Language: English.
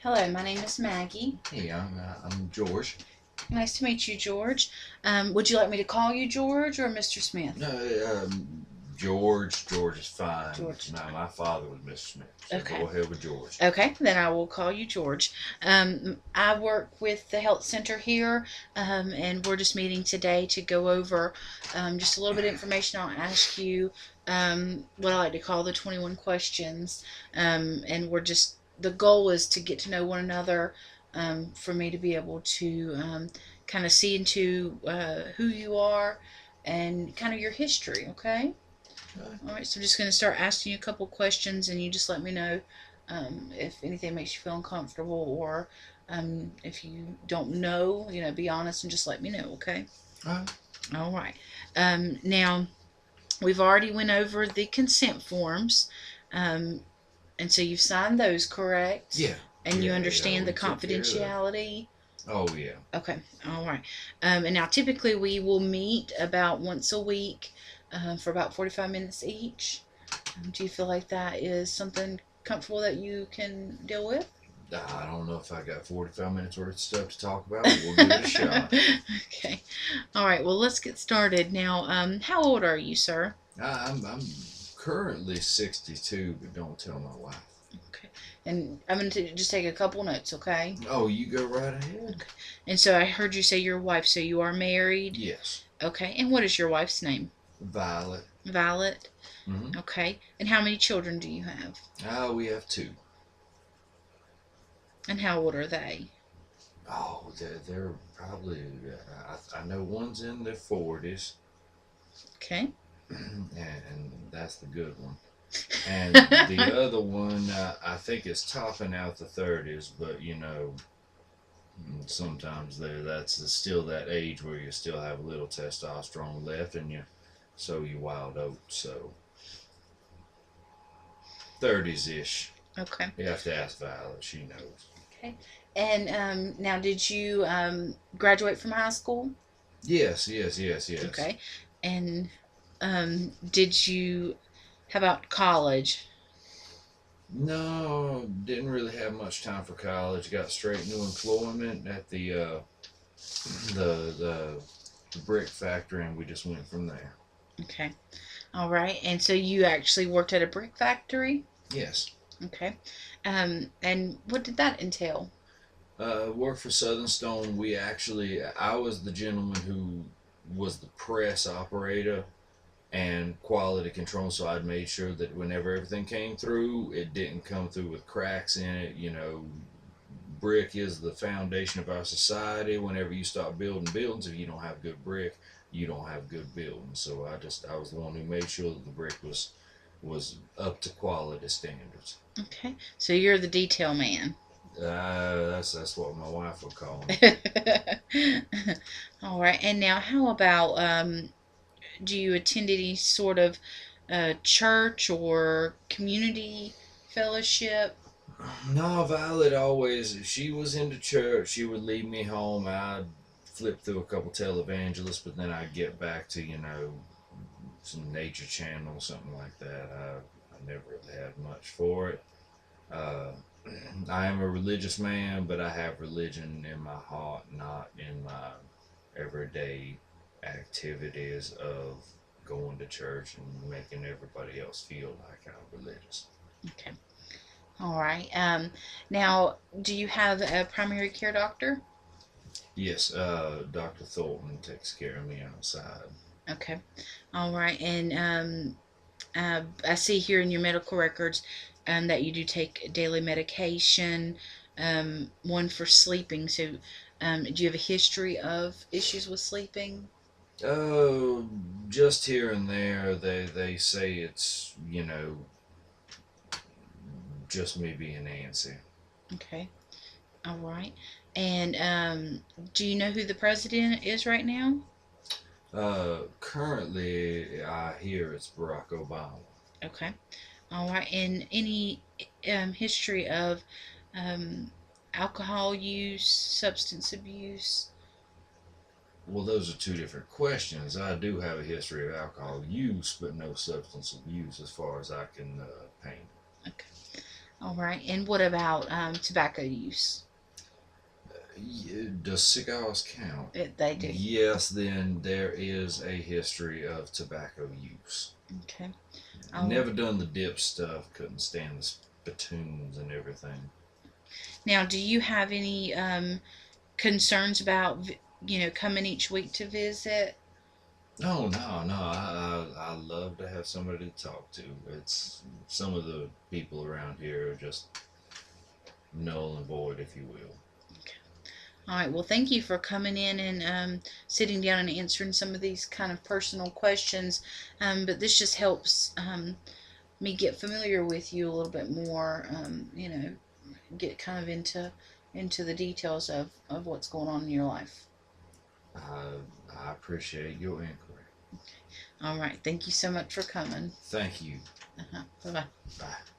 Hello, my name is Maggie. Hey, I'm George. Nice to meet you, George. Would you like me to call you George or Mr. No, Smith? George. George is fine. George is Now, fine. my father was Mr. Smith, so Okay. go ahead with George. Okay, then I will call you George. I work with the health center here, and we're just meeting today to go over just a little bit of information. I'll ask you what I like to call the 21 questions, and the goal is to get to know one another, for me to be able to kind of see into who you are and kind of your history, okay? Okay. All right, so I'm just going to start asking you a couple questions, and you just let me know if anything makes you feel uncomfortable, or if you don't know, be honest and just let me know, okay? All right. All right. Now, we've already went over the consent forms, um, and so you've signed those, correct? Yeah. And you Yeah. understand the We took care of that. confidentiality? Oh yeah. Okay, all right. And now typically we will meet about once a week for about 45 minutes each. Do you feel like that is something comfortable that you can deal with? I don't know if I got 45 minutes worth of stuff to talk about, but we'll give it a shot. Okay. All right. Well, let's get started now. How old are you, sir? I'm currently 62, but don't tell my wife. Okay. And I'm going to just take a couple notes, okay? Oh, you go right ahead. Okay. And so I heard you say your wife, so you are married? Yes. Okay. And what is your wife's name? Violet. Violet? Mm-hmm. Okay. And how many children do you have? We have two. And how old are they? Oh, they're probably. I know one's in their 40s, Okay. and that's the good one. And the other one, I think is topping out the 30s, but sometimes that's still that age where you still have a little testosterone left, and you wild oats. So 30s ish. Okay. You have to ask Violet; she knows. Okay. And now, did you graduate from high school? Yes, yes, yes, yes. Okay. And did you, how about college? No, didn't really have much time for college. Got straight into employment at the the brick factory, and we just went from there. Okay. All right. And so you actually worked at a brick factory? Yes. Okay. And what did that entail? Worked for Southern Stone. I was the gentleman who was the press operator and quality control, so I'd made sure that whenever everything came through, it didn't come through with cracks in it. Brick is the foundation of our society. Whenever you start building buildings, if you don't have good brick, you don't have good buildings. So I was the one who made sure that the brick was up to quality standards. Okay. So you're the detail man. That's what my wife would call me. All right. And now, how about do you attend any sort of church or community fellowship? No, Violet always, if she was into church, she would leave me home. I'd flip through a couple televangelists, but then I'd get back to, some nature channel, something like that. I never really had much for it. Uh, I am a religious man, but I have religion in my heart, not in my everyday activities of going to church and making everybody else feel like I'm religious. Okay. All right. Now, do you have a primary care doctor? Yes, Dr. Thornton takes care of me outside. Okay. All right. And I see here in your medical records that you do take daily medication, one for sleeping. So, do you have a history of issues with sleeping? Oh, just here and there, they say it's just me being antsy. Okay. All right. And do you know who the president is right now? Currently, I hear it's Barack Obama. Okay. All right. And any history of um, alcohol use, substance abuse? Well, those are two different questions. I do have a history of alcohol use, but no substance abuse as far as I can paint. Okay. All right. And what about tobacco use? Does cigars count? They do. Yes, then there is a history of tobacco use. Okay. Never done the dip stuff, couldn't stand the spittoons and everything. Now, do you have any concerns about coming each week to visit? No, no, no. I love to have somebody to talk to. It's some of the people around here are just null and void, if you will. All right. Well, thank you for coming in and sitting down and answering some of these kind of personal questions. But this just helps me get familiar with you a little bit more. Get kind of into the details of what's going on in your life. I appreciate your inquiry. All right. Thank you so much for coming. Thank you. Bye bye. Bye.